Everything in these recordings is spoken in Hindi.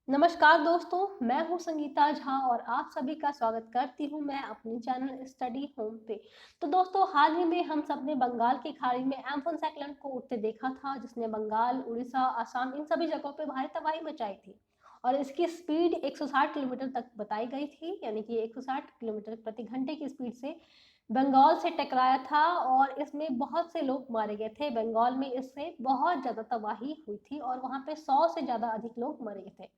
नमस्कार दोस्तों, मैं हूं संगीता झा और आप सभी का स्वागत करती हूं मैं अपने चैनल स्टडी होम पे। तो दोस्तों, हाल ही में हम सब ने बंगाल की खाड़ी में एम्फन साइक्लोन को उठते देखा था, जिसने बंगाल, उड़ीसा, असम इन सभी जगहों पे भारी तबाही मचाई थी। और इसकी स्पीड 160 किलोमीटर तक बताई गई थी, यानी कि 160 किलोमीटर प्रति घंटे की स्पीड से बंगाल से टकराया था और इसमें बहुत से लोग मारे गए थे। बंगाल में इससे बहुत ज्यादा तबाही हुई थी और वहां पे 100 से ज्यादा अधिक लोग मरे थे।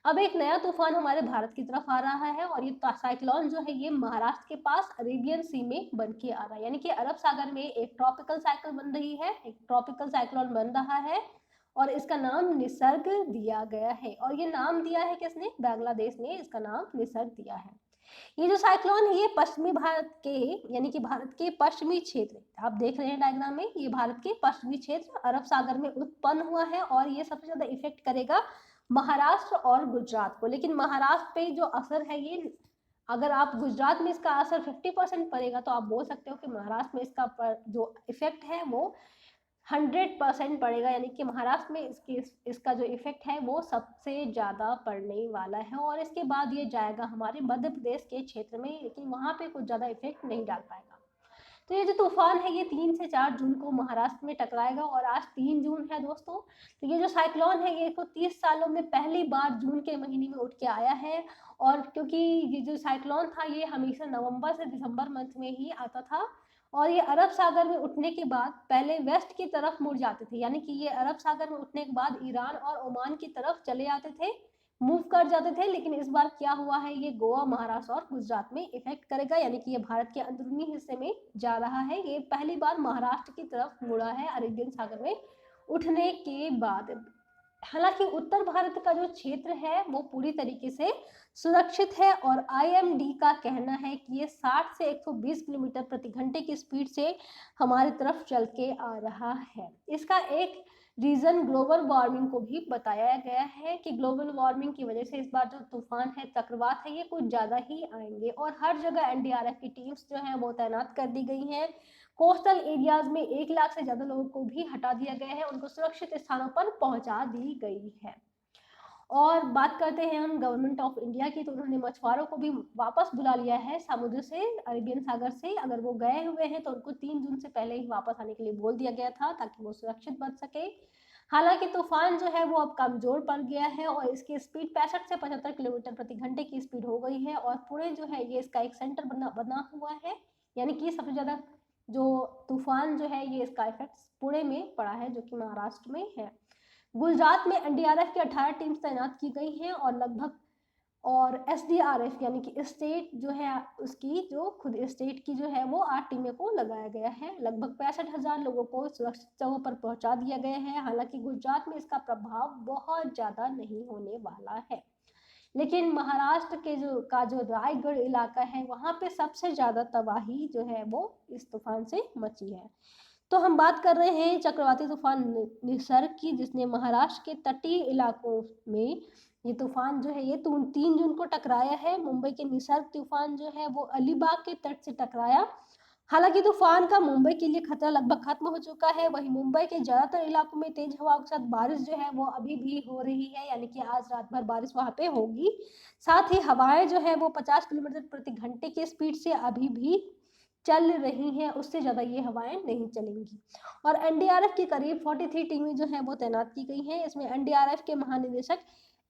अब एक नया तूफान हमारे भारत की तरफ आ रहा है और ये साइक्लोन जो है ये महाराष्ट्र के पास अरेबियन सी में बन के आ रहा है, यानी कि अरब सागर में एक ट्रॉपिकल साइकिल बन रही है, एक ट्रॉपिकल साइक्लोन बन रहा है और इसका नाम निसर्ग दिया गया है। और ये नाम दिया है किसने? बांग्लादेश ने इसका नाम निसर्ग दिया है। ये जो साइक्लोन है ये पश्चिमी भारत के, यानी कि भारत के पश्चिमी क्षेत्र, आप देख रहे हैं डायग्राम में, ये भारत के पश्चिमी क्षेत्र अरब सागर में उत्पन्न हुआ है और ये सबसे ज्यादा इफेक्ट करेगा महाराष्ट्र और गुजरात को। लेकिन महाराष्ट्र पे जो असर है ये, अगर आप गुजरात में इसका असर 50% पड़ेगा तो आप बोल सकते हो कि महाराष्ट्र में इसका जो इफेक्ट है वो 100% पड़ेगा, यानी कि महाराष्ट्र में इसका जो इफेक्ट है वो सबसे ज्यादा पड़ने वाला है। और इसके बाद ये जाएगा हमारे मध्य प्रदेश के क्षेत्र में, लेकिन वहां पे कुछ ज्यादा इफेक्ट नहीं डाल पाएगा। तो ये जो तूफान है ये 3 से 4 जून को महाराष्ट्र में टकराएगा और आज 3 जून है दोस्तों। तो ये जो साइक्लोन है ये 30 सालों में पहली बार जून के महीने में उठ के आया है। और क्योंकि ये जो साइक्लोन था ये हमेशा नवंबर से दिसंबर मंथ में ही आता था और ये अरब सागर में उठने के बाद पहले वेस्ट की तरफ मुड़ जाते थे, यानी कि ये अरब सागर में उठने के बाद ईरान और ओमान की तरफ चले आते थे, मूव कर जाते थे। लेकिन इस बार क्या हुआ है, ये गोवा, महाराष्ट्र और गुजरात में इफेक्ट करेगा, यानी कि ये भारत के अंदरूनी हिस्से में जा रहा है। ये पहली बार महाराष्ट्र की तरफ मुड़ा है अरेबियन सागर में उठने के बाद। हालांकि उत्तर भारत का जो क्षेत्र है वो पूरी तरीके से सुरक्षित है और आईएमडी का कहना है कि ये 60 से 120 किलोमीटर प्रति घंटे की स्पीड से हमारी तरफ चल के आ रहा है। इसका एक रीजन ग्लोबल वार्मिंग को भी बताया गया है कि ग्लोबल वार्मिंग की वजह से इस बार जो तूफान है, चक्रवात है, ये कुछ ज्यादा ही आएंगे और हर जगह एनडीआरएफ की टीम्स जो है वो तैनात कर दी गई हैं। कोस्टल एरियाज में 1 लाख से ज्यादा लोगों को भी हटा दिया गया है, उनको सुरक्षित स्थानों पर पहुंचा दी गई है। और बात करते हैं हम गवर्नमेंट ऑफ इंडिया की, तो उन्होंने मछुआरों को भी वापस बुला लिया है समुद्र से, अरेबियन सागर से। अगर वो गए हुए हैं तो उनको 3 जून से पहले ही वापस आने के लिए बोल दिया गया था ताकि वो सुरक्षित बच सके। हालांकि तूफान जो है वो अब कमजोर पड़ गया है और इसकी स्पीड 65 से 75 किलोमीटर प्रति घंटे की स्पीड हो गई है और पुणे जो है ये इसका एक सेंटर बना हुआ है, यानी कि सबसे ज्यादा जो तूफान जो है ये इसका इफेक्ट पुणे में पड़ा है, जो कि महाराष्ट्र में है। गुजरात में एनडीआरएफ की 18 टीम्स तैनात की गई हैं और लगभग, और एसडीआरएफ यानी कि स्टेट जो है उसकी जो खुद स्टेट की जो है वो 8 टीमें को लगाया गया है। लगभग 65,000 लोगों को सुरक्षित जगहों पर पहुंचा दिया गया है। हालांकि गुजरात में इसका प्रभाव बहुत ज्यादा नहीं होने वाला है, लेकिन महाराष्ट्र के जो रायगढ़ इलाका है वहां पे सबसे ज्यादा तबाही जो है वो इस तूफान से मची है। तो हम बात कर रहे हैं चक्रवाती तूफान निसर्ग की, जिसने महाराष्ट्र के तटीय इलाकों में ये तूफान जो है ये 3 जून को टकराया है। मुंबई के निसर्ग तूफान जो है वो अलीबाग के तट से टकराया। हालांकि तूफान का मुंबई के लिए खतरा लगभग खत्म हो चुका है, वहीं मुंबई के ज्यादातर इलाकों में तेज हवाओं के साथ बारिश जो है वो अभी भी हो रही है, यानी कि आज रात भर बारिश वहां पे होगी। साथ ही हवाएं जो है वो 50 किलोमीटर प्रति घंटे की स्पीड से अभी भी चल रही हैं, उससे ज्यादा ये हवाएं नहीं चलेंगी। और एनडीआरएफ की करीब 43 टीमें जो है वो तैनात की गई हैं। इसमें एनडीआरएफ के महानिदेशक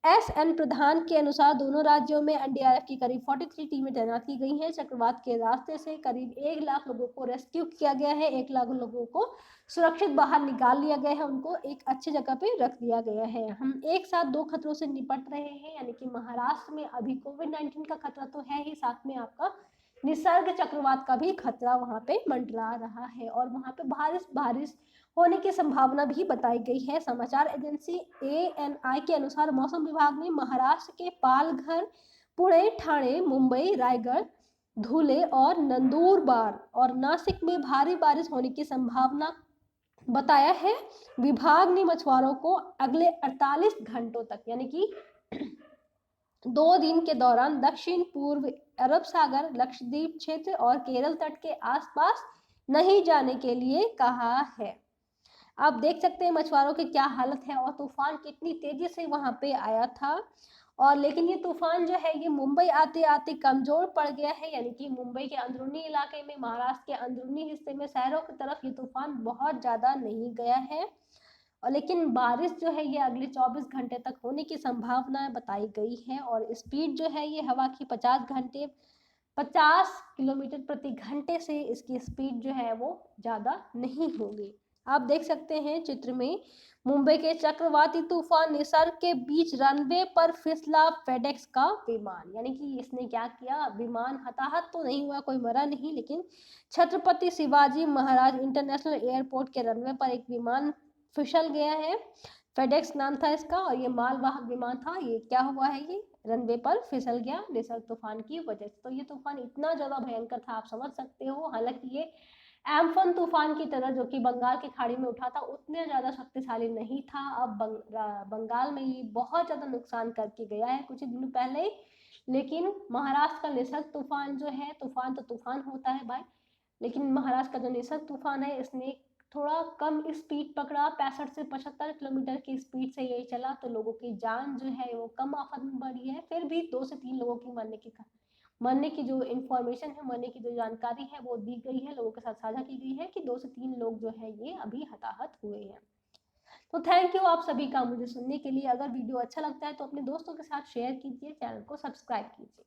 एसएन प्रधान के अनुसार दोनों राज्यों में एनडीआरएफ की करीब 43 टीमें तैनात की गई हैं। चक्रवात के रास्ते से करीब 1 लाख लोगों को रेस्क्यू किया गया है, 1 लाख लोगों को सुरक्षित बाहर निकाल लिया गया है, उनको एक अच्छी जगह पे रख दिया गया है। हम एक साथ 2 खतरों से निपट रहे हैं, यानी कि महाराष्ट्र में अभी कोविड-19 का खतरा तो है ही, साथ में आपका निसर्ग चक्रवात का भी खतरा वहां पे मंडरा रहा है और वहां पे बारिश होने की संभावना भी बताई गई है। समाचार एजेंसी एएनआई के अनुसार मौसम विभाग ने महाराष्ट्र के पालघर, पुणे, ठाणे, मुंबई, रायगढ़, धुले और नंदुरबार और नासिक में भारी बारिश होने की संभावना बताया है। विभाग ने मछुआरों को अगले 48 घंटों तक, यानी कि 2 दिन के दौरान दक्षिण पूर्व अरब सागर, लक्षद्वीप क्षेत्र और केरल तट के आसपास नहीं जाने के लिए कहा है। आप देख सकते हैं मछुआरों की क्या हालत है और तूफान कितनी तेजी से वहां पे आया था। और लेकिन ये तूफान जो है ये मुंबई आते आते कमजोर पड़ गया है, यानी कि मुंबई के अंदरूनी इलाके में, महाराष्ट्र के अंदरूनी हिस्से में, शहरों की तरफ ये तूफान बहुत ज्यादा नहीं गया है। और लेकिन बारिश जो है ये अगले 24 घंटे तक होने की संभावना बताई गई है। और स्पीड जो है ये हवा की 50 किलोमीटर प्रति घंटे से इसकी स्पीड जो है वो ज़्यादा नहीं होगी। आप देख सकते हैं चित्र में, मुंबई के चक्रवाती तूफान निसर्ग के बीच रनवे पर फिसला फेडेक्स का विमान, यानी कि इसने क्या किया, विमान हताहत तो नहीं हुआ, कोई मरा नहीं, लेकिन छत्रपति शिवाजी महाराज इंटरनेशनल एयरपोर्ट के रनवे पर एक विमान फिसल गया है। फेडेक्स नाम था इसका और ये मालवाहक विमान था। ये क्या हुआ है, ये रनवे पर फिसल गया निसर्ग तूफान की वजह से। तो ये तूफान इतना ज्यादा भयंकर था, आप समझ सकते हो। हालांकि ये एम्फन तूफान की तरह जो कि बंगाल की खाड़ी में उठा था उतने ज्यादा शक्तिशाली नहीं था। अब बंगाल में ये बहुत ज्यादा नुकसान करके गया है कुछ ही दिनों पहले। लेकिन महाराष्ट्र का निसर्ग तूफान जो है, तूफान तो तूफान होता है भाई, लेकिन महाराष्ट्र का जो निसर्ग तूफान है इसने थोड़ा कम स्पीड पकड़ा, 65 से 75 किलोमीटर की स्पीड से ये चला, तो लोगों की जान जो है वो कम आफत में बढ़ी है। फिर भी 2 से 3 लोगों की मरने की जो इंफॉर्मेशन है, मरने की जो जानकारी है वो दी गई है, लोगों के साथ साझा की गई है कि 2 से 3 लोग जो है ये अभी हताहत हुए हैं। तो थैंक यू आप सभी का मुझे सुनने के लिए। अगर वीडियो अच्छा लगता है तो अपने दोस्तों के साथ शेयर कीजिए, चैनल को सब्सक्राइब कीजिए।